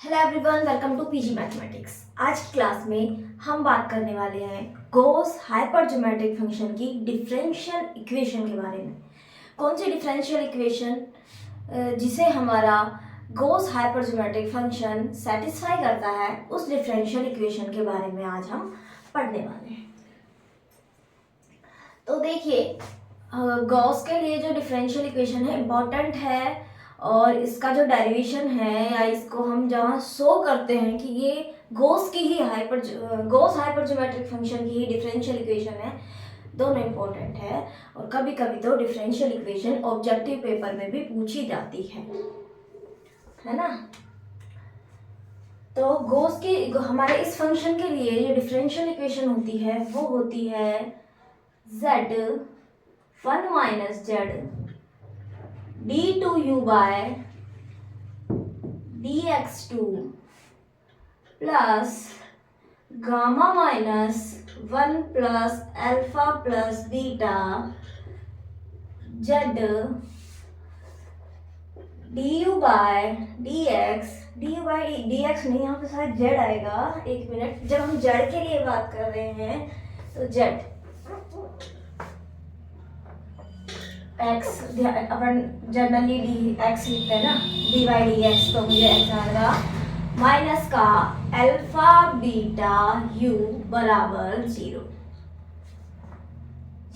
Hello everyone, welcome to PG mathematics. आज की class में हम बात करने वाले हैं गॉस हाइपरज्योमेट्रिक फंक्शन की डिफरेंशियल इक्वेशन के बारे में। कौन सी डिफरेंशियल इक्वेशन जिसे हमारा गॉस हाइपरज्योमेट्रिक फंक्शन सेटिस्फाई करता है, उस डिफरेंशियल इक्वेशन के बारे में आज हम पढ़ने वाले हैं। तो देखिए, गॉस के लिए जो डिफरेंशियल इक्वेशन है इम्पॉर्टेंट है, और इसका जो डेरिवेशन है या इसको हम जहाँ शो करते हैं कि ये गॉस हाइपरज्योमेट्रिक फंक्शन की ही डिफरेंशियल इक्वेशन है, दोनों इम्पोर्टेंट है। और कभी कभी तो डिफरेंशियल इक्वेशन ऑब्जेक्टिव पेपर में भी पूछी जाती है ना। तो गॉस की हमारे इस फंक्शन के लिए जो डिफरेंशियल इक्वेशन होती है वो होती है z1 minus z d2u by dx2 plus gamma minus 1 plus alpha plus beta z du by dx, du by dx नहीं, यहाँ पे शायद z आएगा। एक मिनट, जब हम z के लिए बात कर रहे हैं तो z x अपन जनरली डी एक्स लिखते हैं ना, डी बाई डी एक्स, तो मुझे x आएगा माइनस का अल्फा बीटा u बराबर 0।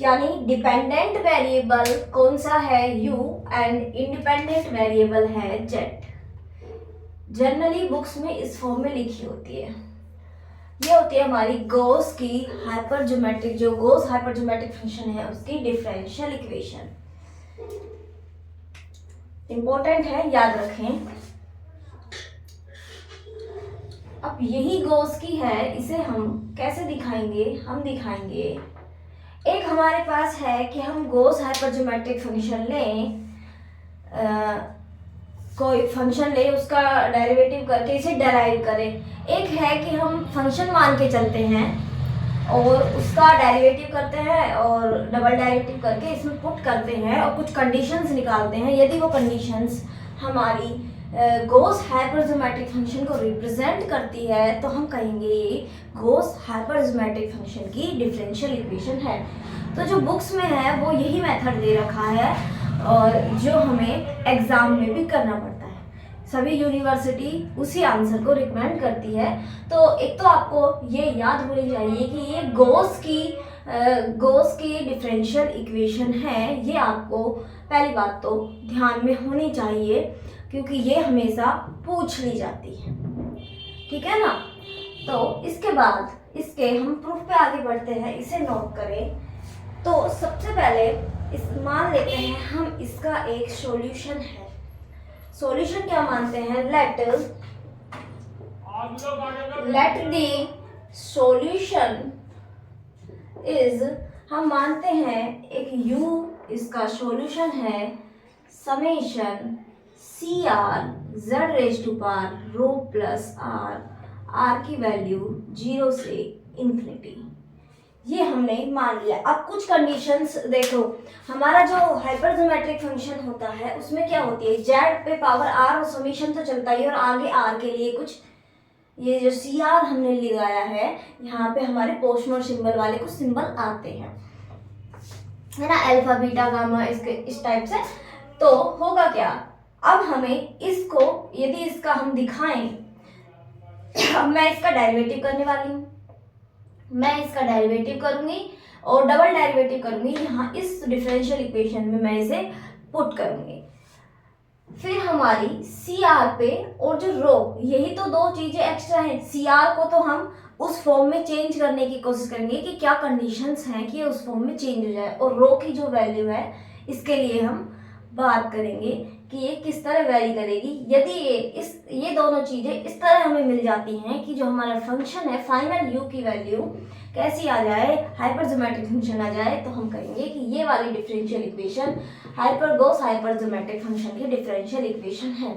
यानी डिपेंडेंट वेरिएबल कौन सा है u एंड इंडिपेंडेंट वेरिएबल है z। जनरली बुक्स में इस फॉर्म में लिखी होती है। ये होती है हमारी गॉस की हाइपरज्योमेट्रिक, जो गॉस हाइपरज्योमेट्रिक फंक्शन है उसकी डिफरेंशियल इक्वेशन। इंपॉर्टेंट है, याद रखें। अब यही गॉस की है, इसे हम कैसे दिखाएंगे? हम दिखाएंगे, एक हमारे पास है कि हम गॉस हाइपरज्योमेट्रिक फंक्शन लें, कोई फंक्शन ले, उसका डेरिवेटिव करके इसे डेराइव करें। एक है कि हम फंक्शन मान के चलते हैं और उसका डेरिवेटिव करते हैं और डबल डेरिवेटिव करके इसमें पुट करते हैं और कुछ कंडीशंस निकालते हैं। यदि वो कंडीशंस हमारी गॉस हाइपरज्योमेट्रिक फंक्शन को रिप्रेजेंट करती है तो हम कहेंगे ये गॉस हाइपरज्योमेट्रिक फंक्शन की डिफरेंशियल इक्वेशन है। तो जो बुक्स में है वो यही मेथड दे रखा है और जो हमें एग्जाम में भी करना पड़ता है। सभी यूनिवर्सिटी उसी आंसर को रिकमेंड करती है। तो एक तो आपको ये याद होनी चाहिए कि ये गॉस की डिफरेंशियल इक्वेशन है। ये आपको पहली बात तो ध्यान में होनी चाहिए क्योंकि ये हमेशा पूछ ली जाती है, ठीक है ना। तो इसके बाद इसके हम प्रूफ पे आगे बढ़ते हैं। इसे नोट करें। तो सबसे पहले इस मान लेते हैं हम इसका एक सॉल्यूशन है। सॉल्यूशन क्या मानते हैं? लेट दी सॉल्यूशन इज, हम मानते हैं एक u इसका सॉल्यूशन है summation C R Z raise to power rho plus are की वैल्यू 0 से इंफिनिटी। ये हमने मान लिया। अब कुछ कंडीशंस देखो, हमारा जो हाइपरज्योमेट्रिक फंक्शन होता है उसमें क्या होती है, जेड पे पावर आर और समीशन तो चलता ही, और आगे आर के लिए कुछ ये जो सी आर हमने लगाया है यहाँ पे हमारे पोस्टमर सिंबल वाले कुछ सिंबल आते हैं, है ना, अल्फा बीटा गामा, इसके इस टाइप से। तो होगा क्या, अब हमें इसको यदि इसका हम दिखाएं, अब मैं इसका डेरिवेटिव करने वाली हूँ। मैं इसका डेरिवेटिव करूंगी और डबल डेरिवेटिव करूंगी यहाँ इस डिफरेंशियल इक्वेशन में, मैं इसे पुट करूंगी। फिर हमारी सी आर पे और जो रो, यही तो दो चीजें एक्स्ट्रा हैं। सी आर को तो हम उस फॉर्म में चेंज करने की कोशिश करेंगे कि क्या कंडीशंस हैं कि उस फॉर्म में चेंज हो जाए, और रो की जो वैल्यू है इसके लिए हम बात करेंगे कि ये किस तरह वेरी करेगी। यदि ये दोनों चीज़ें इस तरह हमें मिल जाती हैं कि जो हमारा फंक्शन है फाइनल u की वैल्यू कैसी आ जाए, हाइपरज्योमेट्रिक फंक्शन आ जाए, तो हम कहेंगे कि ये वाली differential equation Gauss hypergeometric function की डिफरेंशियल इक्वेशन है।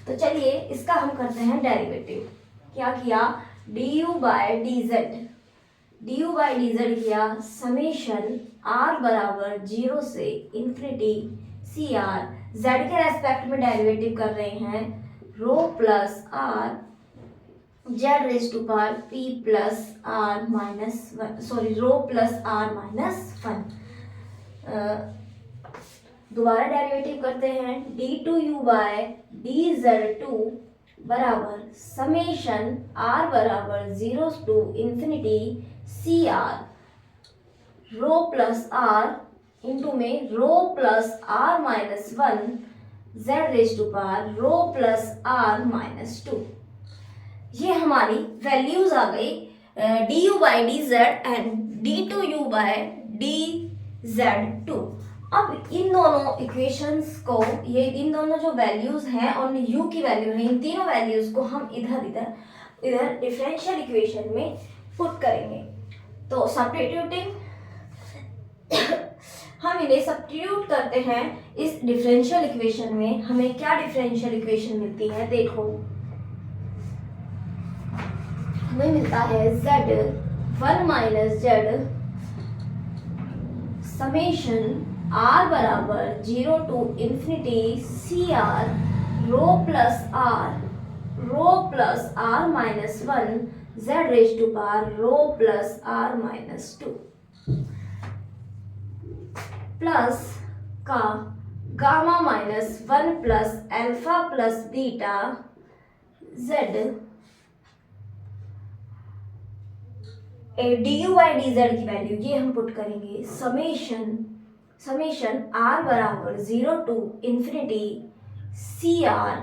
तो चलिए इसका हम करते हैं डेरिवेटिव। क्या किया, du बाय dz किया समेशन r बराबर 0 से इंफिनिटी सी आर, जेड के रेस्पेक्ट में डेरिवेटिव कर रहे हैं rho plus R Z raise to power P plus are minus one, sorry rho plus are minus one. दोबारा डेरिवेटिव करते हैं, D two you by D Z two बराबर summation are बराबर 0 to infinity C R rho plus R into में rho plus are minus one Z raise to power rho plus are minus two. ये हमारी values आ गई d you by D z and d two you by D Z two. अब इन दोनों equations को, ये इन दोनों जो वैल्यूज हैं और u की वैल्यू है, इन तीनों वैल्यूज को हम इधर इधर इधर डिफरेंशियल इक्वेशन में पुट करेंगे। तो सब्स्टिट्यूटिंग हम इन्हें सब्स्टिट्यूट करते हैं इस डिफरेंशियल इक्वेशन में। हमें क्या डिफरेंशियल इक्वेशन मिलती है, देखो हमें मिलता है z1 minus z summation r बराबर 0 to infinity C R rho plus are minus one Z raise to power rho plus are minus two plus का gamma minus one plus alpha plus beta Z D you by D Z की value ये हम put करेंगे summation are बराबर 0 to infinity C R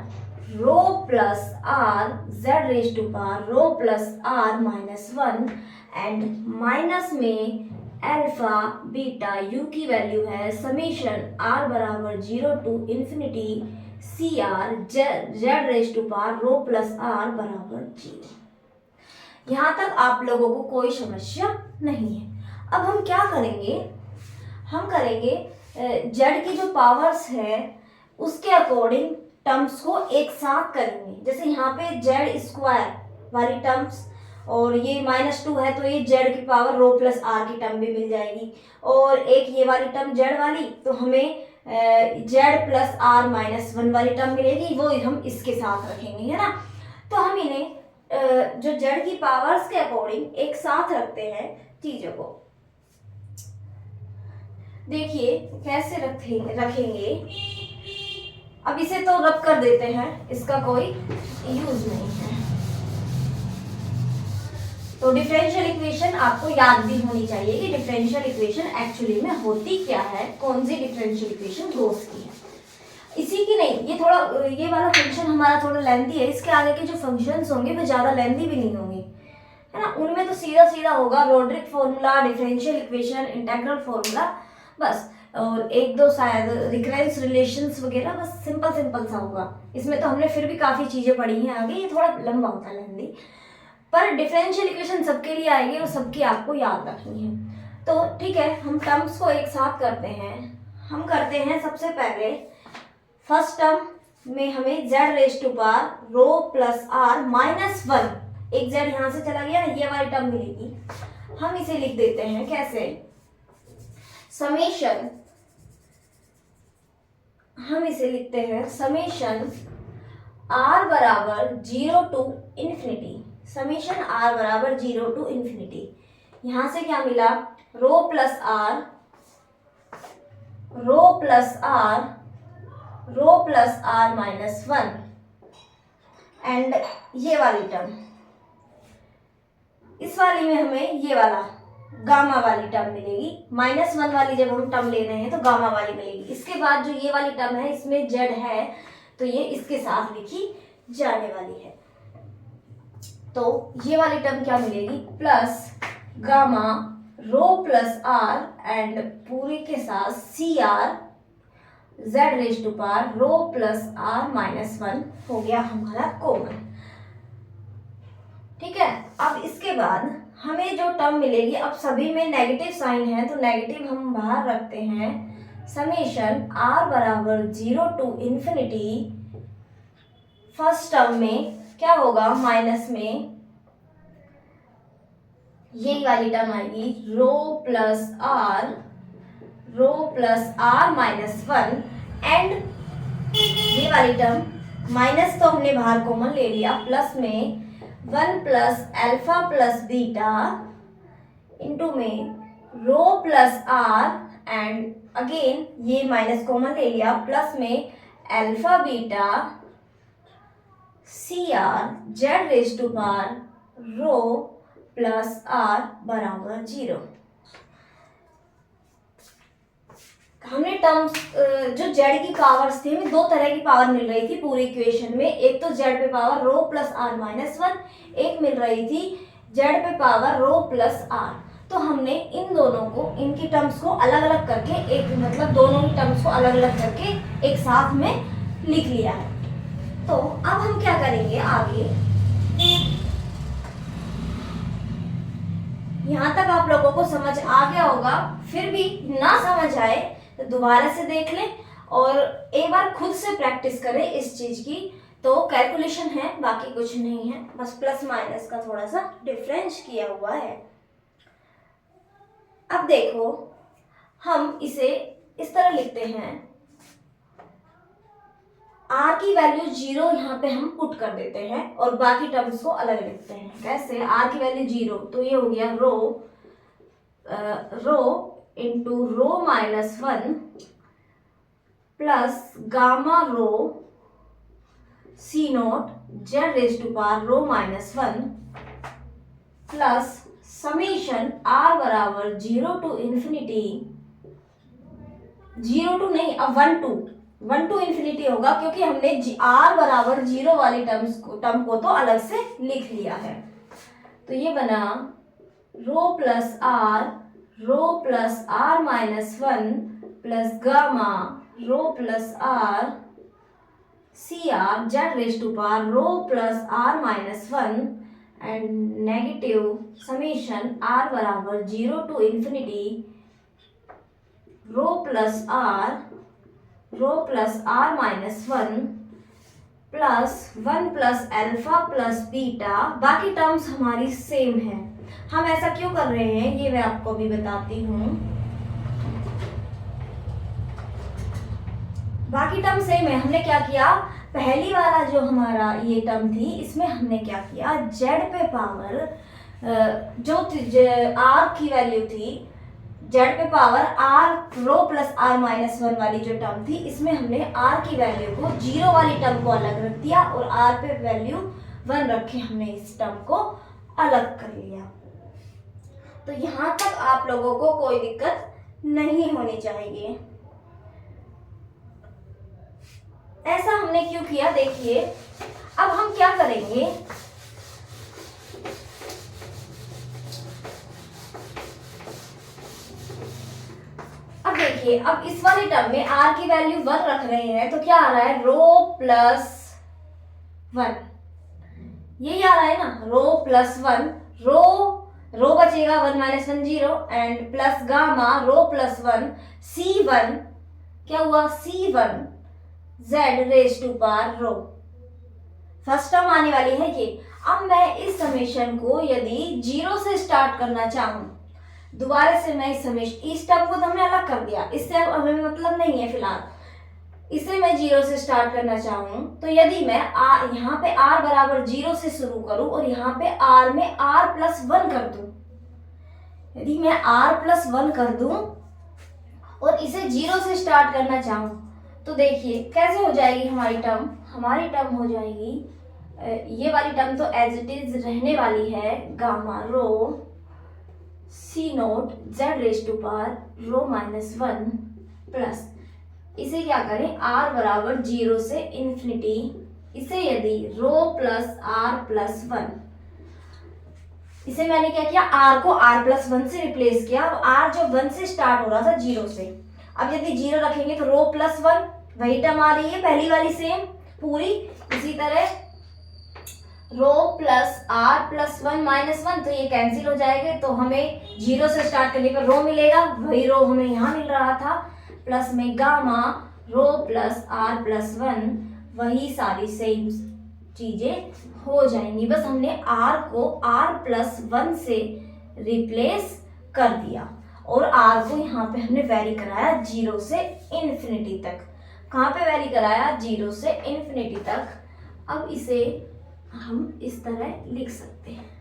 rho plus R Z raise to power rho plus are minus one and minus में alpha beta U की value है summation are बराबर 0 to infinity C R Z raise to power rho plus are बराबर 0। यहाँ तक आप लोगों को कोई समस्या नहीं है। अब हम क्या करेंगे, हम करेंगे जेड की जो पावर्स है उसके अकॉर्डिंग टर्म्स को एक साथ करेंगे। जैसे यहाँ पे जेड स्क्वायर वाली टर्म्स और ये -2 है तो ये जेड की पावर रो प्लस आर की टर्म भी मिल जाएगी, और एक ये वाली टर्म जेड वाली तो हमें z plus are minus one वाली टर्म मिलेगी, वो हम इसके साथ रखेंगे, है ना। तो हम इन्हें जो जेड की पावर्स के अकॉर्डिंग एक साथ रखते हैं चीजों को। देखिए कैसे रखेंगे। अब इसे तो रब कर देते हैं, इसका कोई यूज नहीं है। तो डिफरेंशियल इक्वेशन आपको याद भी होनी चाहिए कि डिफरेंशियल इक्वेशन एक्चुअली में होती क्या है, कौन सी डिफरेंशियल इक्वेशन रोज की है। इसी की नहीं, ये थोड़ा ये वाला फंक्शन हमारा थोड़ा लेंथी है, इसके आगे के जो फंक्शंस होंगे वो ज़्यादा लेंथी भी नहीं होंगे, है ना। उनमें तो सीधा सीधा होगा Rodrigues formula, differential equation, integral formula, बस, और एक दो शायद रिकरेंस रिलेशंस वगैरह, बस सिंपल सा होगा। इसमें तो हमने फिर भी काफ़ी चीज़ें पढ़ी हैं आगे, ये थोड़ा लंबा होता है लेंथी, पर डिफरेंशियल इक्वेशन सबके लिए आएगी और सबकी आपको याद रखनी है। तो ठीक है, हम टर्म्स को एक साथ करते हैं। हम करते हैं सबसे पहले फर्स्ट टर्म में हमें z raise to power rho plus are minus one, एक जेड यहाँ से चला गया ना, ये वाली टर्म मिलेगी। हम इसे लिख देते हैं कैसे, समेशन, हम इसे लिखते हैं समेशन आर बराबर 0 टू इंफिनिटी, समेशन आर बराबर 0 टू इंफिनिटी। यहाँ से क्या मिला, rho plus are minus one and ये वाली टर्म, इस वाली में हमें ये वाला गामा वाली टर्म मिलेगी। -1 वाली जब हम टर्म ले रहे हैं तो गामा वाली मिलेगी। इसके बाद जो ये वाली टर्म है इसमें जेड है तो ये इसके साथ लिखी जाने वाली है। तो ये वाली टर्म क्या मिलेगी, plus gamma rho plus r and पूरी के साथ C R Z raise to power rho plus are minus one हो गया हमारा कॉमन। ठीक है, अब इसके बाद हमें जो टर्म मिलेगी, अब सभी में नेगेटिव साइन है तो नेगेटिव हम बाहर रखते हैं। समेशन आर बराबर 0 टू इंफिनिटी, फर्स्ट टर्म में क्या होगा, माइनस में ये वाली टर्म आएगी rho plus are minus one and ये वाली टर्म माइनस तो हमने बाहर कॉमन ले लिया, प्लस में 1 plus alpha plus beta into में rho plus r and again ये माइनस कॉमन ले लिया, प्लस में alpha beta C R Z raise to power rho plus are बराबर 0। हमने टर्म्स जो जेड की पावर्स थी, हमें दो तरह की पावर मिल रही थी पूरी इक्वेशन में। एक तो जेड पे power rho plus are minus 1, एक मिल रही थी जेड पे पावर रो प्लस आर। तो हमने इन दोनों को, इनकी टर्म्स को अलग अलग करके, एक मतलब दोनों की टर्म्स को अलग अलग करके एक साथ में लिख लिया है। तो अब हम क्या करेंगे आगे, यहाँ तक आप लोगों को समझ आ गया होगा। फिर भी ना समझ आए तो दोबारा से देख लें और एक बार खुद से प्रैक्टिस करें इस चीज की। तो कैलकुलेशन है, बाकी कुछ नहीं है, बस प्लस माइनस का थोड़ा सा डिफरेंस किया हुआ है। अब देखो हम इसे इस तरह लिखते हैं, r की वैल्यू 0 यहाँ पे हम पुट कर देते हैं और बाकी टर्म्स को अलग लिखते हैं। कैसे? r की वैल्यू 0 तो ये हो गया rho into rho minus 1 plus gamma rho C naught Z raise to power rho minus 1 plus summation r बराबर 0 टू इन्फिनिटी, 0 टू नहीं, अब 1 टू इन्फिनिटी होगा क्योंकि हमने r बराबर 0 वाली टर्म को तो अलग से लिख लिया है। तो ये बना rho plus are minus 1 plus gamma rho plus R C R Z raise to power rho plus are minus 1 and negative summation r बराबर 0 to infinity rho plus are minus 1 plus 1 plus alpha plus beta. बाकी terms हमारी same है। हम ऐसा क्यों कर रहे हैं ये मैं आपको भी बताती हूँ। बाकी टर्म सेम है। हमने क्या किया, पहली वाला जो हमारा ये टर्म थी इसमें हमने क्या किया, जेड पे पावर जो आर की वैल्यू थी, जेड पे power r rho plus are minus 1 वाली जो टर्म थी, इसमें हमने आर की वैल्यू को 0 वाली टर्म को अलग रख दिया और आर पे वैल्यू 1 रख के हमने इस टर्म को अलग कर लिया। तो यहाँ तक आप लोगों को कोई दिक्कत नहीं होनी चाहिए। ऐसा हमने क्यों किया देखिए। अब हम क्या करेंगे, अब देखिए, अब इस वाले टर्म में r की वैल्यू 1 रख रहे हैं तो क्या आ रहा है, रो प्लस 1, यही आ रहा है ना, रो प्लस 1, रो बचेगा 1 minus 1 0 and plus gamma rho plus 1 c1, क्या हुआ c1 z raise to power rho, first term आने वाली है ये। अब मैं इस समेशन को यदि 0 से स्टार्ट करना चाहूं, दोबारा से मैं इस टर्म को तो हमने अलग कर दिया, इससे अब हमें मतलब नहीं है फिलहाल, इसे मैं 0 से स्टार्ट करना चाहूं तो यदि मैं यहाँ पे r बराबर 0 से शुरू करूं और यहाँ पे r में r प्लस 1 कर दूं, यदि मैं r प्लस 1 कर दूं और इसे 0 से स्टार्ट करना चाहूं तो देखिए कैसे हो जाएगी हमारी टर्म हो जाएगी, ये वाली टर्म तो एज इट इज रहने वाली है, gamma rho C naught Z raise to power rho minus 1 plus, इसे क्या करें, r बराबर 0 से इन्फिनिटी, इसे यदि रो प्लस आर प्लस 1, इसे मैंने क्या किया, r को r प्लस 1 से रिप्लेस किया। अब r जो 1 से स्टार्ट हो रहा था 0 से, अब यदि 0 रखेंगे तो रो प्लस 1 वही टर्म आ रही है पहली वाली सेम पूरी। इसी तरह रो प्लस आर प्लस 1 माइनस 1 तो ये कैंसिल हो जाएंगे, तो हमें 0 से स्टार्ट करने पर रो मिलेगा, वही रो हमें यहाँ मिल रहा था, प्लस में gamma rho plus are plus 1, वही सारी सेम चीजें हो जाएंगी, बस हमने r को r प्लस 1 से रिप्लेस कर दिया और r को यहाँ पे हमने वैरी कराया 0 से इन्फिनिटी तक। कहाँ पे वैरी कराया, 0 से इन्फिनिटी तक। अब इसे हम इस तरह लिख सकते हैं।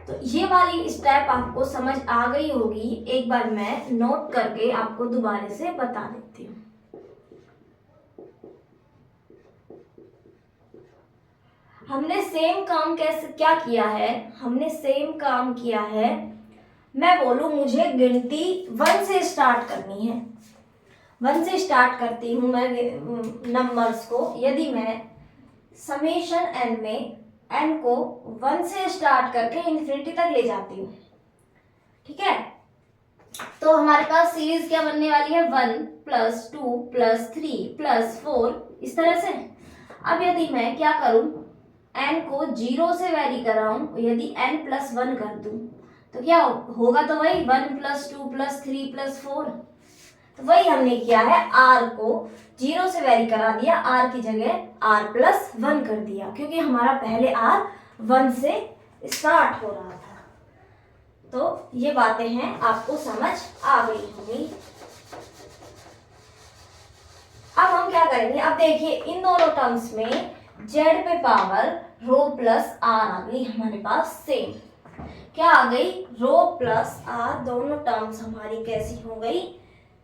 तो ये वाली स्टेप आपको समझ आ गई होगी। एक बार मैं नोट करके आपको दोबारा से बता देती हूँ। हमने सेम काम क्या किया है, हमने सेम काम किया है। मैं बोलूं मुझे गिनती 1 से स्टार्ट करनी है, 1 से स्टार्ट करती हूँ मैं नंबर्स को। यदि मैं समेशन n में n को 1 से स्टार्ट करके इन्फिनिटी तक ले जाती हूँ, ठीक है, तो हमारे पास सीरीज क्या बनने वाली है, 1 + 2 + 3 + 4, इस तरह से। अब यदि मैं क्या करूं, n को 0 से वेरी कराऊं, यदि n + 1 कर दूं तो क्या होगा, तो वही 1 + 2 + 3 + 4। तो वही हमने किया है, r को 0 से वेरी करा दिया, r की जगह r + 1 कर दिया, क्योंकि हमारा पहले r 1 से स्टार्ट हो रहा था। तो ये बातें हैं, आपको समझ आ गई होंगी। अब हम क्या करेंगे, अब देखिए इन दोनों टर्म्स में z पे पावर रो प्लस r आ गई हमारे पास सेम। क्या आ गई, रो प्लस r, दोनों टर्म्स हमारी कैसी हो गई,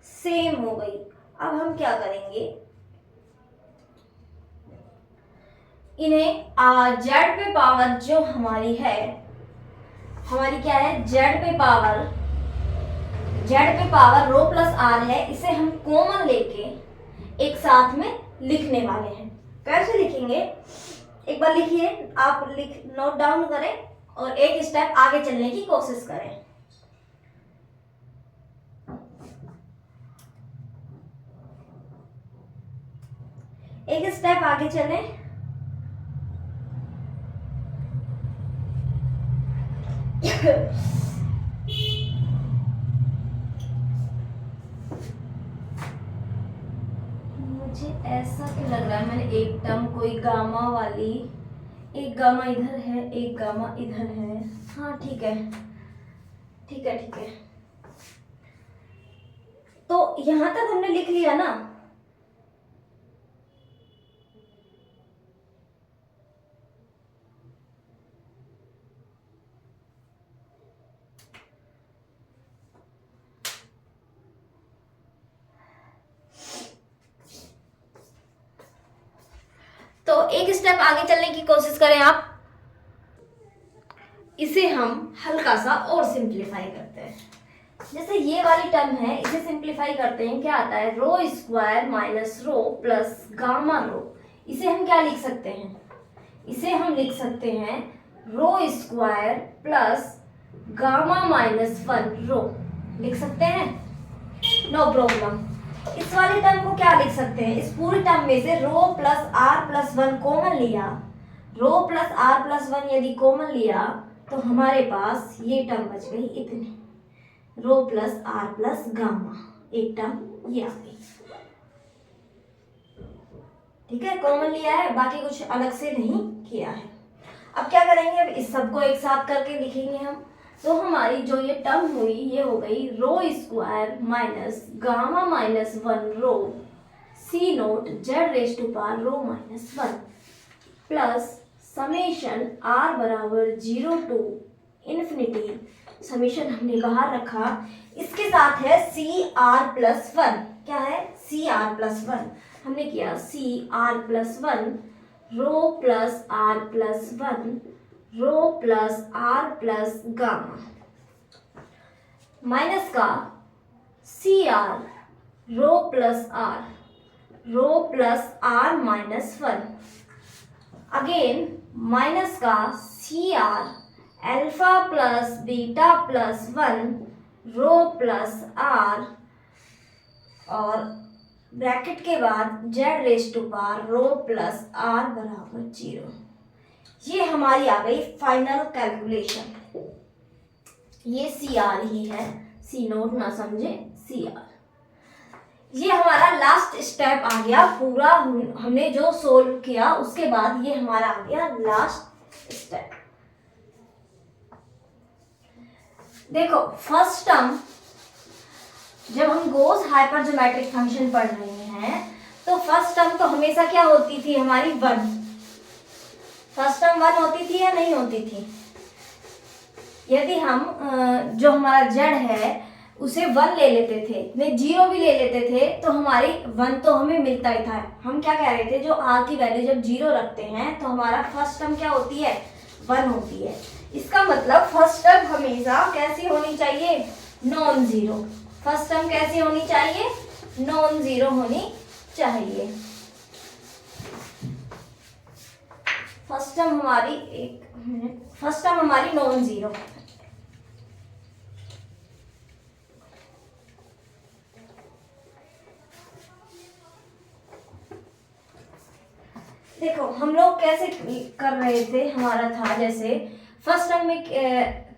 सेम हो गई। अब हम क्या करेंगे, इन्हें z पे पावर जो हमारी है, हमारी क्या है, z पे पावर रो प्लस r है, इसे हम कॉमन लेके एक साथ में लिखने वाले हैं। कैसे लिखेंगे, एक बार लिखिए, आप नोट डाउन करें और एक स्टेप आगे चलने की कोशिश करें। एक स्टेप आगे चलें। मुझे ऐसा क्यों लग रहा है, मैंने एक टर्म कोई गामा वाली, एक गामा इधर है, एक गामा इधर है। हाँ ठीक है, ठीक है, ठीक है। तो यहां तक हमने लिख लिया ना। तो एक स्टेप आगे चलने की कोशिश करें आप। इसे हम हल्का सा और सिंप्लीफाई करते हैं। जैसे ये वाली टर्म है, इसे सिंप्लीफाई करते हैं, क्या आता है, rho square minus rho plus gamma rho. इसे हम क्या लिख सकते हैं, इसे हम लिख सकते हैं रो स्क्वायर प्लस गामा माइनस 1 रो, लिख सकते हैं, नो प्रॉब्लम। इस वाली टर्म को क्या लिख सकते हैं, इस पूरी टर्म में से रो प्लस आर प्लस 1 कॉमन लिया, रो प्लस आर प्लस 1 यदि कॉमन लिया तो हमारे पास ये टर्म बच गई इतनी, रो प्लस आर प्लस गामा, एक टर्म ये आ गई। ठीक है, कॉमन लिया है, बाकी कुछ अलग से नहीं किया है। अब क्या करेंगे, अब इस सबको एक साथ करके लिखेंगे हम। तो हमारी जो ये टर्म हुई, ये हो गई rho square minus gamma minus 1 rho C naught Z raise to power rho minus 1 plus summation are बराबर 0 टू इन्फिनिटी, समेशन हमने बाहर रखा, इसके साथ है सी आर प्लस 1। क्या है, सी आर प्लस 1, हमने किया C R plus 1 rho plus are plus 1 rho plus are plus gamma minus का C R rho plus are minus 1, again minus का C R alpha plus beta plus 1 rho plus R और bracket के बाद Z raise to power rho plus are बराबर 0। ये हमारी आ गई final calculation. ये सी आर ही है, सी नोट ना समझे, सी आर। ये हमारा लास्ट स्टेप आ गया पूरा, हमने जो सोल्व किया उसके बाद ये हमारा आ गया लास्ट स्टेप। देखो फर्स्ट टर्म, जब हम गोस हाइपरजोमेट्रिक फंक्शन पढ़ रहे हैं तो फर्स्ट टर्म तो हमेशा क्या होती थी हमारी 1, फर्स्ट टर्म 1 होती थी या नहीं होती थी। यदि हम जो हमारा जड़ है उसे 1 ले लेते थे, नहीं 0 भी ले लेते थे, तो हमारी 1 तो हमें मिलता ही था। हम क्या कह रहे थे, जो r की वैल्यू जब 0 रखते हैं तो हमारा फर्स्ट टर्म क्या होती है, 1 होती है। इसका मतलब फर्स्ट टर्म हमेशा कैसी होनी चाहिए, नॉन जीरो। फर्स्ट टर्म कैसी होनी चाहिए, नॉन जीरो होनी चाहिए। फर्स्ट टर्म हमारी, एक मिनट, फर्स्ट टर्म हमारी नॉन जीरो। देखो हम लोग कैसे कर रहे थे, हमारा था जैसे फर्स्ट टर्म में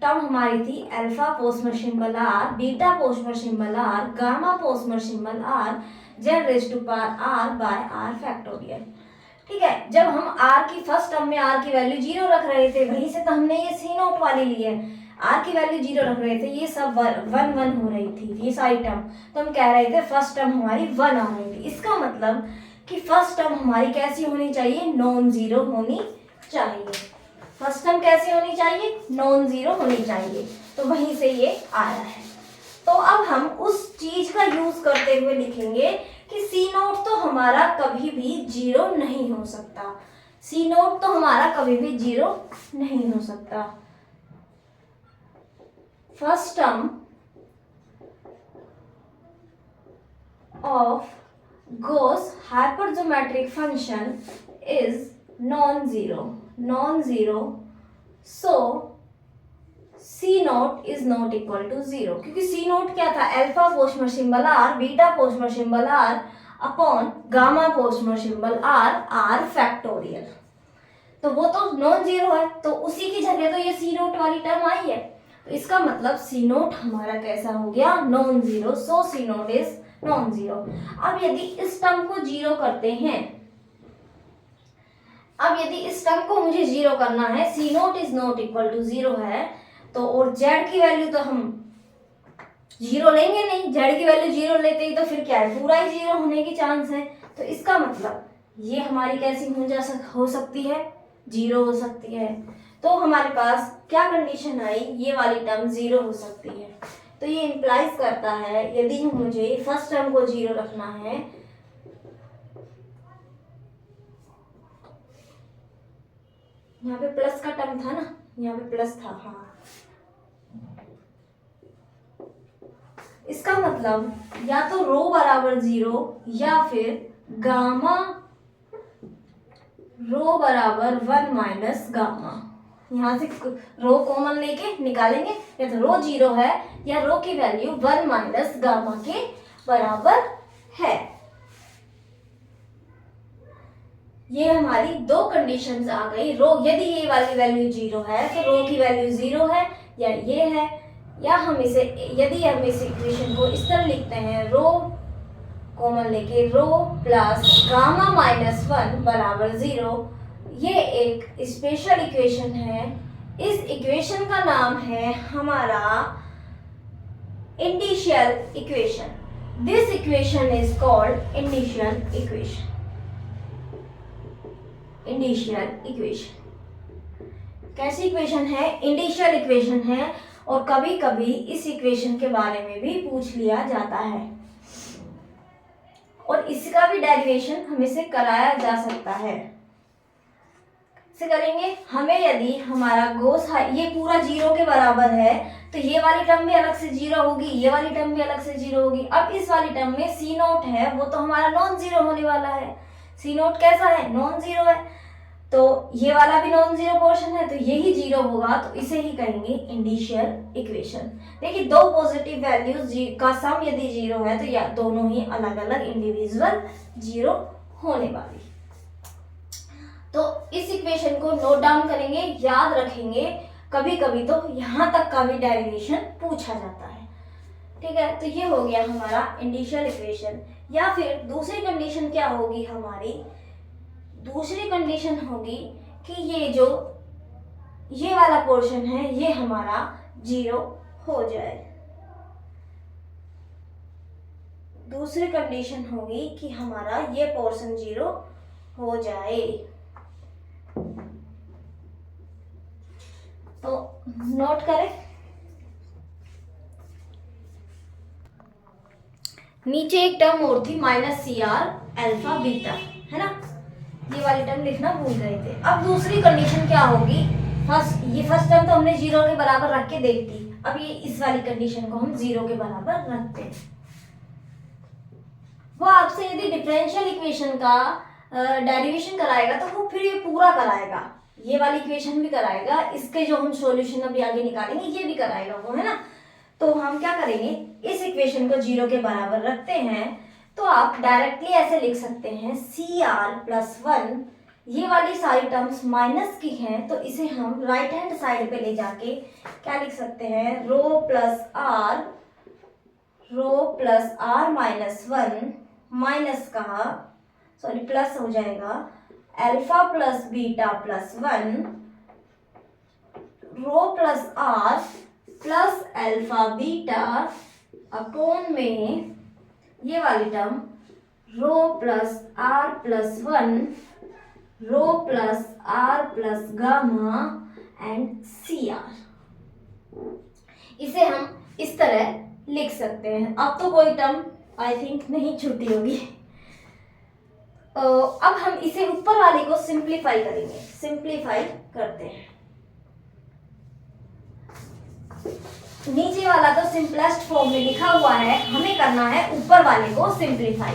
टर्म हमारी थी alpha Pochhammer symbol R, beta Pochhammer symbol R, gamma Pochhammer symbol R, Z raise to power R by R factorial. ठीक है, जब हम आर की फर्स्ट टर्म में आर की वैल्यू 0 रख रहे थे, वहीं से तो हमने ये सी नोट वाली ली है। आर की वैल्यू 0 रख रहे थे, ये सब 1 हो रही थी ये सारी टर्म, तो हम कह रहे थे फर्स्ट टर्म हमारी 1 आ रही थी। इसका मतलब कि फर्स्ट टर्म हमारी कैसी होनी चाहिए, नॉन जीरो होनी चाहिए। फर्स्ट टर्म कैसी होनी चाहिए, नॉन जीरो होनी चाहिए, तो वहीं से ये आया है। तो अब हम उस चीज का यूज करते हुए लिखेंगे कि सी नोट तो हमारा कभी भी 0 नहीं हो सकता। सी नोट तो हमारा कभी भी 0 नहीं हो सकता। First term of Gauss hypergeometric function is non-zero, so C naught is not equal to 0, क्योंकि C naught क्या था, alpha Pochhammer symbol R, beta Pochhammer symbol R upon gamma Pochhammer symbol R factorial. तो वो तो non zero है, तो उसी की जगह तो ये C naught वाली टर्म आई है, तो इसका मतलब C naught हमारा कैसा हो गया, non zero, so C naught is non zero. अब यदि इस टर्म को 0 करते हैं, अब यदि इस टर्म को मुझे 0 करना है, C naught is not equal to 0 है, तो और जेड की वैल्यू तो हम 0 लेंगे नहीं, जेड की वैल्यू 0 लेते ही तो फिर क्या है, पूरा ही 0 होने की चांस है। तो इसका मतलब ये हमारी कैसी हो सकती है, 0 हो सकती है। तो हमारे पास क्या कंडीशन आई, ये वाली टर्म 0 हो सकती है। तो ये इंप्लाइज करता है यदि मुझे फर्स्ट टर्म को 0 रखना है, यहाँ पे प्लस का टर्म था ना, यहाँ पे प्लस था, हाँ, इसका मतलब या तो रो बराबर 0 या फिर गामा रो बराबर 1 माइनस गामा। यहाँ से रो कॉमन लेके निकालेंगे, या तो रो 0 है या रो की वैल्यू 1 माइनस गामा के बराबर है। ये हमारी दो कंडीशंस आ गई। रो यदि ये वाली वैल्यू 0 है तो रो की वैल्यू 0 है या ये है, या हम इसे, यदि हम इस इक्वेशन को इस तरह लिखते हैं, रो कॉमन लेके रो प्लस गामा माइनस 1 बराबर 0, ये एक स्पेशल इक्वेशन है। इस इक्वेशन का नाम है हमारा indicial equation. This equation is called indicial equation. Indicial equation कैसी इक्वेशन है, इंडिशियल इक्वेशन है, और कभी कभी इस इक्वेशन के बारे में भी पूछ लिया जाता है, और इसका भी डेरिवेशन हमें से कराया जा सकता है। से करेंगे, हमें यदि हमारा गोस ये पूरा 0 के बराबर है तो ये वाली टर्म भी अलग से 0 होगी, ये वाली टर्म भी अलग से 0 होगी। अब इस वाली टर्म में सी नोट है, वो तो हमारा नॉन जीरो होने वाला है। सी नोट कैसा है, नॉन जीरो है, तो ये वाला भी नॉन जीरो पोर्शन है, तो यही 0 होगा, तो इसे ही कहेंगे इंडिशियल इक्वेशन। देखिए दो पॉजिटिव वैल्यूज का सम यदि 0 है तो या दोनों ही अलग अलग इंडिविजुअल 0 होने वाली। तो इस इक्वेशन को नोट डाउन करेंगे, याद रखेंगे, कभी कभी तो यहाँ तक का भी डेरिवेशन पूछा जाता है। ठीक है, तो ये हो गया हमारा इंडिशियल इक्वेशन। या फिर दूसरी कंडीशन क्या होगी हमारी, दूसरी कंडीशन होगी कि ये वाला पोर्शन है ये हमारा 0 हो जाए। दूसरी कंडीशन होगी कि हमारा ये पोर्शन 0 हो जाए। तो नोट करें, नीचे एक टर्म और थी -CR अल्फा बीटा, है ना, ये वाली टर्म लिखना भूल गए थे। अब दूसरी कंडीशन क्या होगी, फर्स्ट टर्म तो हमने 0 के बराबर रख के देख दी, अब ये इस वाली कंडीशन को हम 0 के बराबर रखते हैं। वो आपसे यदि डिफरेंशियल इक्वेशन का डेरिवेशन कराएगा तो वो फिर ये पूरा कराएगा, ये वाली इक्वेशन भी कराएगा, इसके जो हम सॉल्यूशन अभी आगे निकालेंगे ये भी कराएगा वो, है ना। तो हम क्या करेंगे, इस इक्वेशन को 0 के बराबर रखते हैं, तो आप डायरेक्टली ऐसे लिख सकते हैं CR+1, ये वाली सारी टर्म्स माइनस की हैं, तो इसे हम राइट हैंड साइड पे ले जाके क्या लिख सकते हैं, ρ+r-1 माइनस कहा, सॉरी प्लस हो जाएगा, α+β+1 ρ+r+α β अपॉन में ये वाली टर्म ρ+r+1 ρ+r+गामा एंड CR, इसे हम इस तरह लिख सकते हैं। अब तो कोई टर्म आई थिंक नहीं छूटी होगी। अब हम इसे ऊपर वाले को सिंप्लीफाई करेंगे, सिंप्लीफाई करते हैं। नीचे वाला तो सिंपलेस्ट फॉर्म में लिखा हुआ है, हमें करना है ऊपर वाले को सिंप्लीफाई।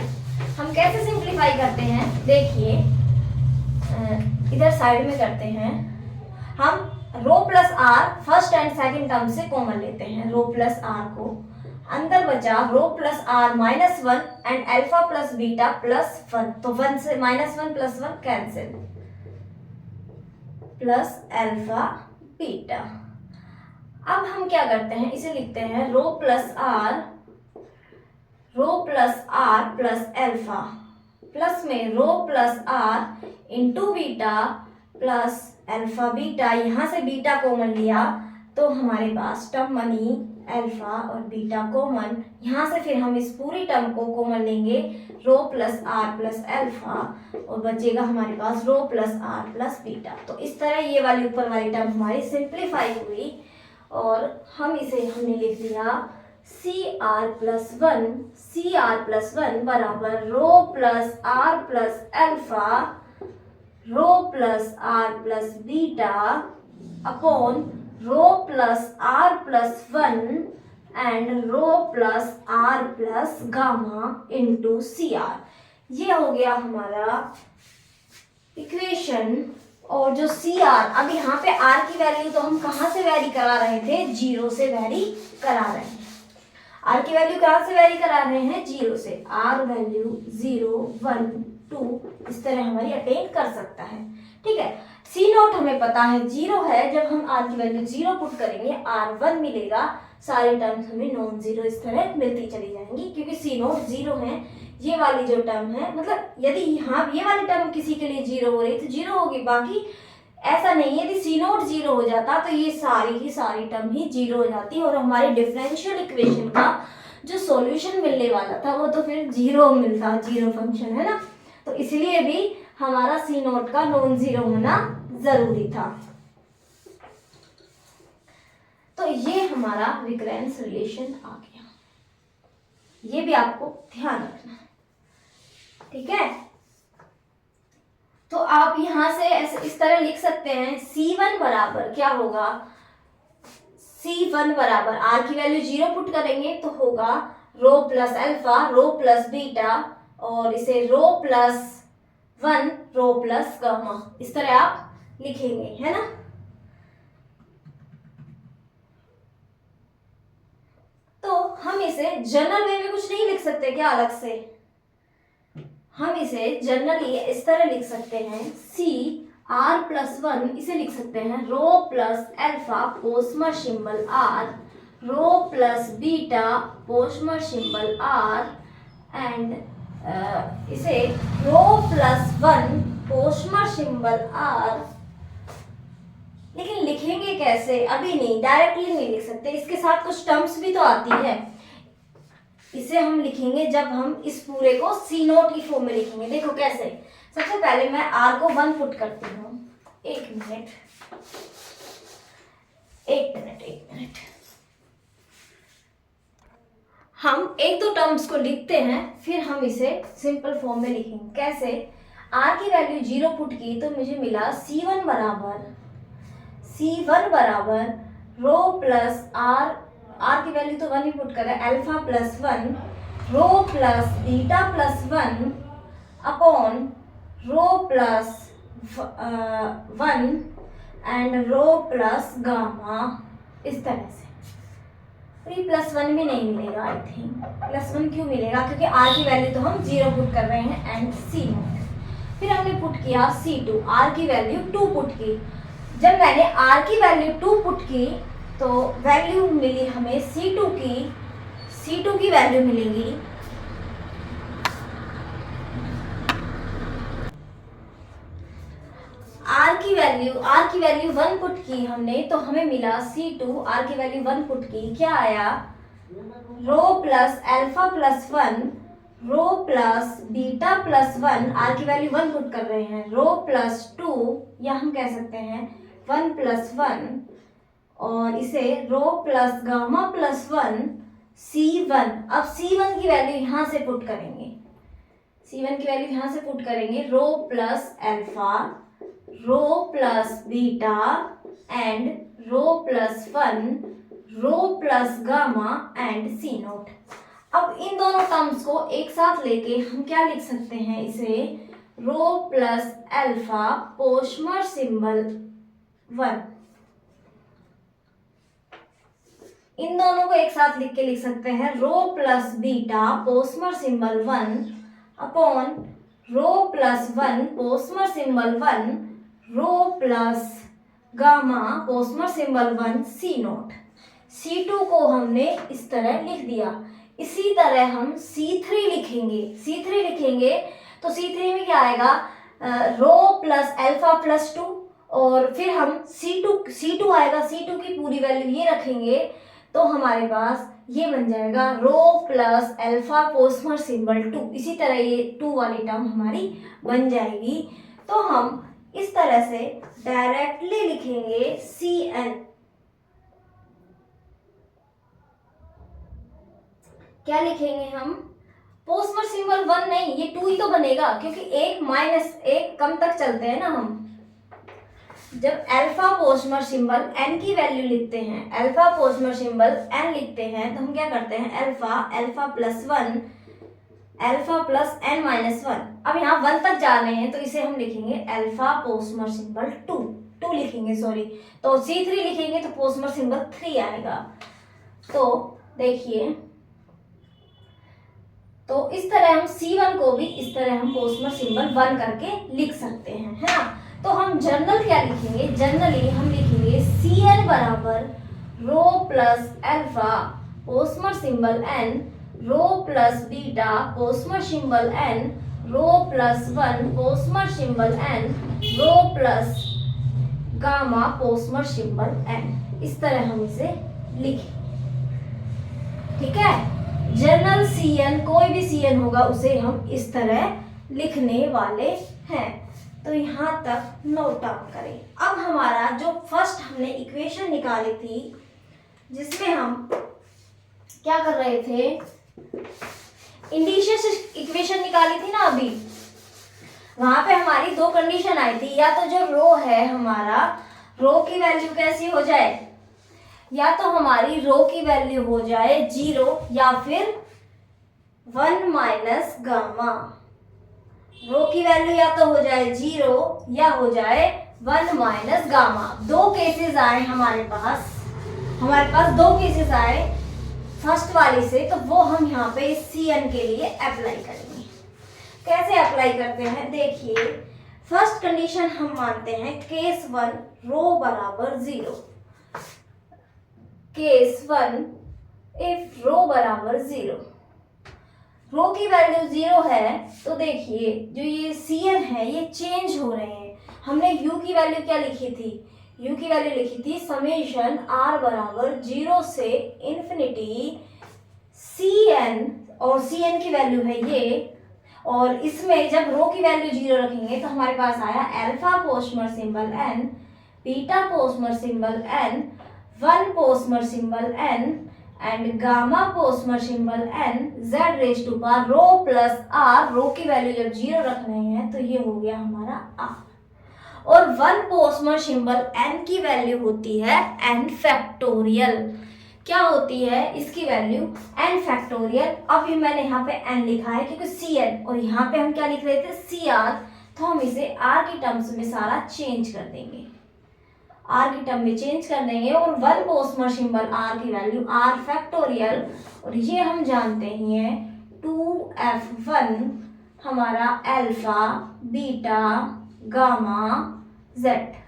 हम कैसे सिंप्लीफाई करते हैं, देखिए इधर साइड में करते हैं, हम ρ+r first and second term से कॉमन लेते हैं, ρ+r को अंदर बचा ρ+r-1 एंड α+β+1, तो 1 से -1 + 1 कैंसिल, प्लस α-β। अब हम क्या करते हैं, इसे लिखते हैं ρ+r +α प्लस में ρ+r इंटू बीटा प्लस α-β, यहाँ से बीटा कॉमन लिया तो हमारे पास टर्म बनी अल्फा और बीटा कॉमन, यहाँ से फिर हम इस पूरी टर्म को कॉमन लेंगे ρ+r+α और बचेगा हमारे पास ρ+r+β। तो इस तरह ये वाली ऊपर वाली टर्म हमारी सिंप्लीफाई हुई और हमने लिख दिया CR+1 बराबर ρ+r+α ρ+r+β upon ρ+r+1 and ρ+r+गामा इंटू CR। ये हो गया हमारा इक्वेशन। और जो CR, अब यहाँ पे R की वैल्यू तो हम कहाँ से वेरी करा रहे थे, 0 से वेरी करा रहे हैं। R की वैल्यू कहाँ से वेरी करा रहे हैं, 0 से। R वैल्यू 0, 1, 2 इस तरह हमारी अटेन कर सकता है, ठीक है। C0 हमें पता है 0 है, जब हम R की वैल्यू 0 पुट करेंगे R1 मिलेगा, सारी टर्म्स हमें नॉन जीरो इस तरह मिलती चली जाएंगी क्योंकि C0 0 है। ये वाली जो टर्म है, मतलब यदि यहाँ ये वाली टर्म किसी के लिए 0 हो रही तो 0 होगी, बाकी ऐसा नहीं है। यदि C0 0 हो जाता तो ये सारी की सारी टर्म ही 0 हो जाती और हमारे डिफरेंशियल इक्वेशन का जो सॉल्यूशन मिलने वाला था वो तो फिर 0 मिलता, 0 फंक्शन है ना। तो इसलिए भी हमारा C0 का नॉन जीरो होना जरूरी था। तो ये हमारा रिकरेंस रिलेशन आ गया, ये भी आपको ध्यान रखना है, ठीक है। तो आप यहां से ऐसे इस तरह लिख सकते हैं, C1 बराबर क्या होगा, C1 बराबर R की वैल्यू 0 पुट करेंगे तो होगा ρ+α ρ+β और इसे ρ+1 ρ+गामा, इस तरह आप लिखेंगे, है ना। तो हम इसे जनरल वे में कुछ नहीं लिख सकते क्या अलग से, हम इसे जनरली इस तरह लिख सकते हैं, CR+1 इसे लिख सकते हैं ρ+α Pochhammer symbol R, ρ+β Pochhammer symbol R and इसे ρ+1 पोस्टमर सिंबल R। लेकिन लिखेंगे कैसे, अभी नहीं, डायरेक्टली नहीं लिख सकते, इसके साथ कुछ टर्म्स भी तो आती है। इसे हम लिखेंगे जब हम इस पूरे को सी नोट की फॉर्म में लिखेंगे। देखो कैसे, सबसे पहले मैं आर को 1 पुट करती हूँ। एक मिनट। हम एक दो टर्म्स को लिखते हैं, फिर हम इसे सिंपल फॉर्म में लिखेंगे। कैसे, आर की वैल्यू 0 पुट की तो मुझे मिला C1 बराबर रो प्लस आर की वैल्यू तो 1 ही पुट कर रहा है, alpha plus 1 rho plus beta plus 1 upon rho plus 1 and rho plus gamma. इस तरह से ये +1 भी नहीं मिलेगा, आई थिंक +1 क्यों मिलेगा, क्योंकि आर की वैल्यू तो हम 0 पुट कर रहे हैं एंड सी नोट। फिर हमने पुट किया C2, आर की वैल्यू 2 पुट की। जब मैंने आर की वैल्यू 2 पुट की तो वैल्यू मिली हमें C2 की वैल्यू मिलेगी आर की वैल्यू 1 पुट की हमने तो हमें मिला C2, आर की वैल्यू 1 पुट की, क्या आया, rho plus alpha plus 1 rho plus beta plus 1, R की वैल्यू 1 पुट कर रहे हैं, रो प्लस 2 या हम कह सकते हैं 1 प्लस 1 और इसे rho plus gamma plus 1 C1। अब C1 की वैल्यू यहाँ से पुट करेंगे, rho plus alpha rho plus beta and rho plus 1 rho plus gamma and C naught. अब इन दोनों टर्म्स को एक साथ लेके हम क्या लिख सकते हैं, इसे rho plus alpha Pochhammer symbol 1। इन दोनों को एक साथ लिख सकते हैं rho plus beta Pochhammer symbol 1 upon rho plus 1 Pochhammer symbol 1 rho plus gamma Pochhammer symbol 1 C naught. C2 को हमने इस तरह लिख दिया। इसी तरह हम C3 लिखेंगे तो C3 में क्या आएगा, रो प्लस अल्फा प्लस 2 और फिर हम C2 आएगा, C2 की पूरी वैल्यू ये रखेंगे तो हमारे पास ये बन जाएगा रो प्लस अल्फा पोस्टमर सिंबल 2। इसी तरह ये 2 वाली टर्म हमारी बन जाएगी। तो हम इस तरह से डायरेक्टली लिखेंगे CN। क्या लिखेंगे हम, पोस्टमर सिंबल 1 नहीं, ये 2 ही तो बनेगा क्योंकि 1 कम तक चलते हैं ना हम। जब अल्फा पोस्टमर सिंबल n की वैल्यू लिखते हैं, अल्फा पोस्टमर सिंबल n लिखते हैं तो हम क्या करते हैं, alpha plus 1 alpha plus n minus 1। अब यहाँ 1 तक जा रहे हैं तो इसे हम लिखेंगे अल्फा पोस्टमर सिंबल 2 लिखेंगे, सॉरी, तो C3 लिखेंगे तो पोस्टमर सिंबल 3 आएगा। तो देखिए, तो इस तरह हम C1 को भी इस तरह हम पोस्टमर सिंबल 1 करके लिख सकते हैं, है ना। तो हम जनरल क्या लिखेंगे, जनरली हम लिखेंगे CN बराबर rho plus alpha Pochhammer symbol n रो plus beta Pochhammer symbol n रो प्लस 1 पोस्टमर सिंबल n रो plus gamma Pochhammer symbol n। इस तरह हम इसे लिखें, ठीक है। जनरल CN, कोई भी CN होगा उसे हम इस तरह लिखने वाले हैं। तो यहाँ तक नोट डाउन करें। अब हमारा जो फर्स्ट हमने इक्वेशन निकाली थी, जिसमें हम क्या कर रहे थे, इंडिशियस इक्वेशन निकाली थी ना अभी, वहां पे हमारी 2 कंडीशन आई थी, या तो जो रो है हमारा, रो की वैल्यू कैसी हो जाए, या तो हमारी रो की वैल्यू हो जाए 0 या फिर 1 माइनस गामा। रो की वैल्यू या तो हो जाए 0 या हो जाए 1 माइनस गामा। 2 केसेस आए हमारे पास 2 केसेस आए फर्स्ट वाली से, तो वो हम यहाँ पे CN के लिए अप्लाई करेंगे। कैसे अप्लाई करते हैं, देखिए, फर्स्ट कंडीशन हम मानते हैं केस 1 रो बराबर 0। केस 1 इफ रो बराबर 0, रो की वैल्यू 0 है तो देखिए जो ये CN है ये चेंज हो रहे हैं। हमने U की वैल्यू क्या लिखी थी, U की वैल्यू लिखी थी समेशन R बराबर 0 से इन्फिनिटी सी एन, और सी एन की वैल्यू है ये, और इसमें जब रो की वैल्यू 0 रखेंगे तो हमारे पास आया alpha Pochhammer symbol N, beta Pochhammer symbol N, 1 Pochhammer symbol N and gamma Pochhammer symbol N, Z raise to power rho plus R, rho की वैल्यू जब 0 रख रहे हैं तो ये हो गया हमारा आर। और 1 पोस्टमर सिंबल एन की वैल्यू होती है एन फैक्टोरियल। क्या होती है इसकी वैल्यू? N factorial. अभी मैंने यहाँ पे एन लिखा है क्योंकि सी एन, और यहाँ पे हम क्या लिख रहे थे? सी आर, तो हम इसे आर की टर्म्स में सारा चेंज कर देंगे, आर की टर्म में चेंज कर देंगे। और 1 पोस्टमर सिंबल आर की वैल्यू आर फैक्टोरियल, और ये हम जानते ही हैं 2f1 हमारा alpha beta gamma Z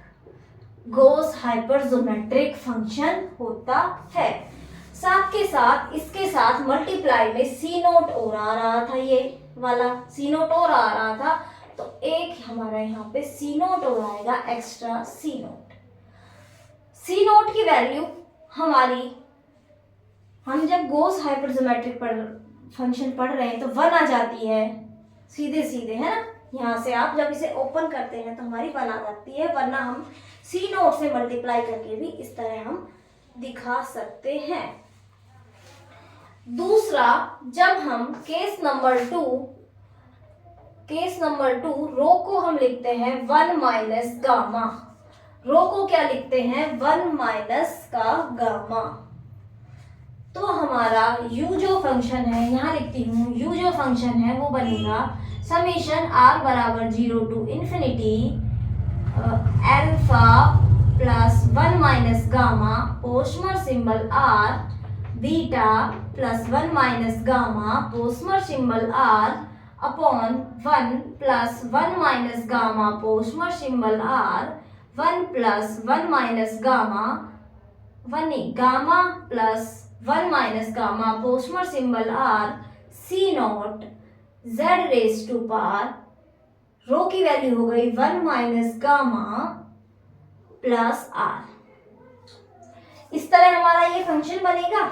Gauss hypergeometric function होता है। साथ के साथ इसके साथ मल्टीप्लाई में सी नोट और आ रहा था, ये वाला सी नोट और आ रहा था, तो एक हमारा यहाँ पे सी नोट और आएगा एक्स्ट्रा सी नोट। सी नोट की वैल्यू हमारी, हम जब गॉस हाइपरजोमेट्रिक फंक्शन पढ़ रहे हैं तो 1 आ जाती है सीधे सीधे, है ना। यहाँ से आप जब इसे ओपन करते हैं तो हमारी 1 आ जाती है, वरना हम सी नोट से मल्टीप्लाई करके भी इस तरह हम दिखा सकते हैं। दूसरा, जब हम केस नंबर टू रो को हम लिखते हैं 1 माइनस गामा, रो को क्या लिखते हैं? 1 माइनस का गामा। तो हमारा u जो फंक्शन है, यहाँ लिखती हूँ, u जो फंक्शन है वो बनेगा समेशन r बराबर 0 to infinity alpha plus 1 minus gamma Pochhammer symbol r beta plus 1 minus gamma Pochhammer symbol r upon 1 plus 1 minus gamma Pochhammer symbol r 1 plus 1 minus gamma gamma plus 1 minus gamma Pochhammer symbol r C naught Z raise to power, rho की value हो गई 1 minus gamma plus r. इस तरह हमारा ये function बनेगा।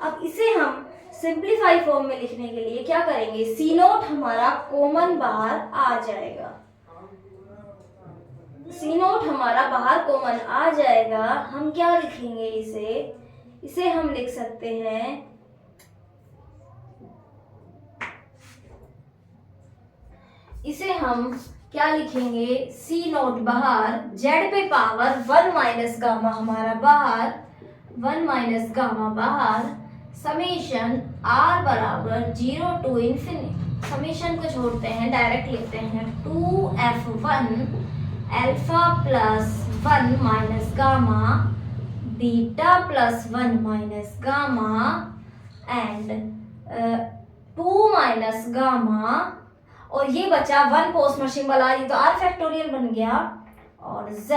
अब इसे हम सिंप्लीफाई फॉर्म में लिखने के लिए क्या करेंगे? सी नोट हमारा कॉमन बाहर आ जाएगा, सी नोट हमारा बाहर कॉमन आ जाएगा। हम क्या लिखेंगे? इसे हम लिख सकते हैं इसे हम क्या लिखेंगे? सी नोट बाहर, जेड पे पावर 1 माइनस गामा हमारा बाहर, 1 माइनस गामा बाहर, समेशन आर बराबर 0 टू इन्फिनिटी, समेशन को छोड़ते हैं, डायरेक्ट लिखते हैं 2f1 alpha plus 1 minus gamma beta plus 1 minus gamma and 2 minus gamma, और ये बचा 1 पोस्टमर सिंबल आर, ये तो आर फैक्टोरियल बन गया, और z,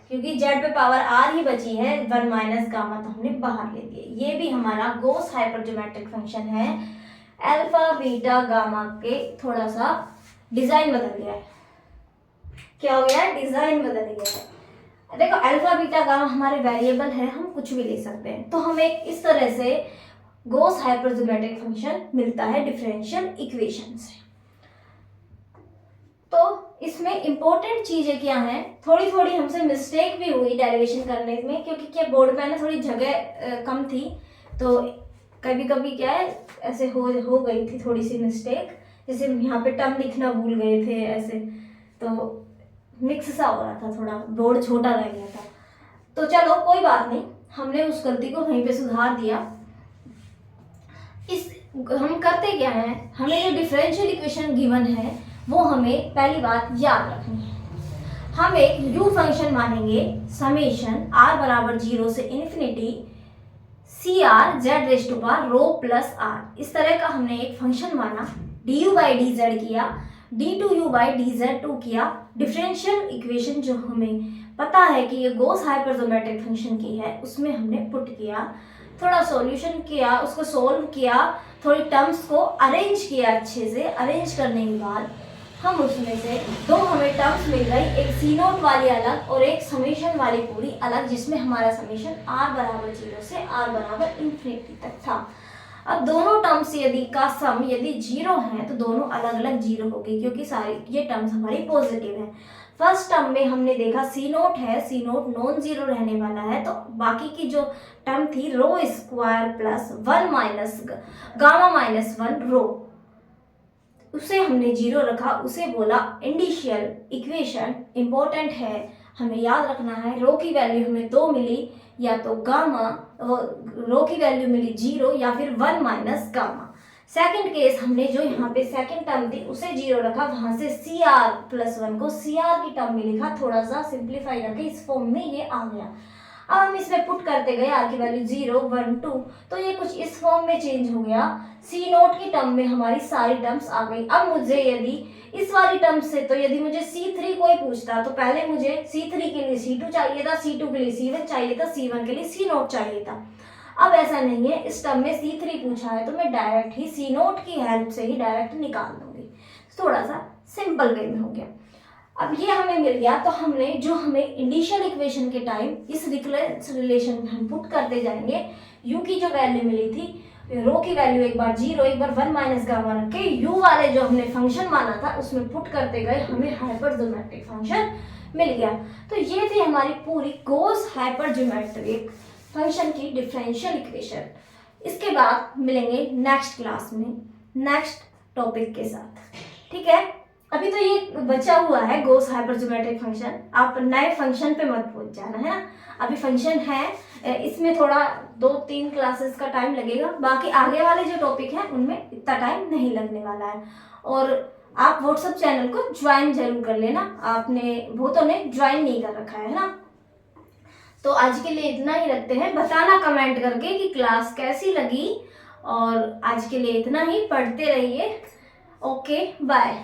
क्योंकि z पे पावर r ही बची है, 1 माइनस गामा तो हमने बाहर ले दिए। ये भी हमारा गॉस हाइपरजोमेट्रिक फंक्शन है। अल्फा बीटा गामा के थोड़ा सा डिजाइन बदल गया है। क्या हो गया है? डिजाइन बदल गया है। देखो, अल्फा बीटा गामा हमारे वेरिएबल है, हम कुछ भी ले सकते हैं, तो हमें इस तरह से गॉस हाइपरजोमेट्रिक फंक्शन मिलता है डिफरेंशियल इक्वेशन से। तो इसमें इंपॉर्टेंट चीजें क्या हैं? थोड़ी थोड़ी हमसे मिस्टेक भी हुई डेरिवेशन करने में, क्योंकि क्या बोर्ड पे ना थोड़ी जगह कम थी, तो कभी कभी क्या है ऐसे हो गई थी थोड़ी सी मिस्टेक, जैसे यहाँ पे टर्म लिखना भूल गए थे ऐसे, तो मिक्स सा हो रहा था, थोड़ा बोर्ड छोटा रह गया था। तो चलो कोई बात नहीं, हमने उस गलती को वहीं पे सुधार दिया। हम करते क्या है, हमें जो डिफरेंशियल इक्वेशन गिवन है वो हमें पहली बात याद रखनी है। हम एक u फंक्शन मानेंगे समेशन r बराबर 0 से infinity C R Z raise to power rho plus r, इस तरह का हमने एक फंक्शन माना, du बाई डी जेड किया, d2u बाई डी जेड 2 किया। डिफरेंशियल इक्वेशन जो हमें पता है कि ये गॉस हाइपरजोमेट्रिक फंक्शन की है, उसमें हमने पुट किया, थोड़ा सॉल्यूशन किया, उसको सोल्व किया, थोड़ी टर्म्स को अरेंज किया, अच्छे से अरेंज करने के बाद हम उसमें से दो हमें टर्म्स मिल गई, एक सी नोट वाली अलग और एक समेशन वाली पूरी अलग, जिसमें हमारा समेशन r बराबर 0 से r बराबर इन्फिनिटी तक था। अब दोनों टर्म्स यदि का सम यदि 0 है तो दोनों अलग अलग 0 होगी, क्योंकि सारी ये टर्म्स हमारी पॉजिटिव है। फर्स्ट टर्म में हमने देखा सी नोट है, सी नोट नॉन जीरो रहने वाला है, तो बाकी की जो टर्म थी rho square plus 1 minus gamma minus 1 rho, उसे हमने 0 रखा, उसे बोला इंडिशियल इक्वेशन। इंपॉर्टेंट है, हमें याद रखना है रो की वैल्यू हमें 2 मिली, या तो गामा रो की वैल्यू मिली 0 या फिर 1 माइनस गामा। सेकंड केस हमने जो यहाँ पे सेकंड टर्म थी उसे 0 रखा, वहां से सी आर प्लस 1 को सी आर की टर्म में लिखा, थोड़ा सा सिंप्लीफाई करके इस फॉर्म में ये आ गया। अब हम इसमें पुट करते गए आर की वैल्यू 0 1 2, तो ये कुछ इस फॉर्म में चेंज हो गया। सी नोट की टर्म में हमारी सारी टर्म्स आ गई। अब मुझे यदि इस वाली टर्म से, तो यदि मुझे C3 कोई पूछता तो पहले मुझे C3 के लिए C2 चाहिए था, C2 के लिए C1 चाहिए था, C1 के लिए C नोट चाहिए था। अब ऐसा नहीं है, इस टर्म में C3 पूछा है तो मैं डायरेक्ट ही C नोट की हेल्प से ही डायरेक्ट निकाल दूंगी। थोड़ा सा सिंपल वे में हो गया। अब ये हमें मिल गया, तो हमने जो हमें इंडिशियल इक्वेशन के टाइम इस रिकरेंस रिलेशन में हम पुट करते जाएंगे। यू की जो वैल्यू मिली थी, रो की वैल्यू एक बार 0 एक बार 1 माइनस गामा रख के यू वाले जो हमने फंक्शन माना था उसमें पुट करते गए, हमें हाइपरज्योमेट्रिक फंक्शन मिल गया। तो ये थी हमारी पूरी गॉस हाइपरज्योमेट्रिक फंक्शन की डिफरेंशियल इक्वेशन। इसके बाद मिलेंगे नेक्स्ट क्लास में नेक्स्ट टॉपिक के साथ, ठीक है। अभी तो ये बचा हुआ है गॉस हाइपरज्योमेट्रिक फंक्शन, आप नए फंक्शन पे मत पहुंच जाना है ना। अभी फंक्शन है, इसमें थोड़ा 2-3 क्लासेस का टाइम लगेगा, बाकी आगे वाले जो टॉपिक हैं उनमें इतना टाइम नहीं लगने वाला है। और आप व्हाट्सएप चैनल को ज्वाइन जरूर कर लेना, आपने बहुतों ने ज्वाइन नहीं कर रखा है ना। तो आज के लिए इतना ही रखते हैं, बताना कमेंट करके कि क्लास कैसी लगी, और आज के लिए इतना ही, पढ़ते रहिए। Okay bye.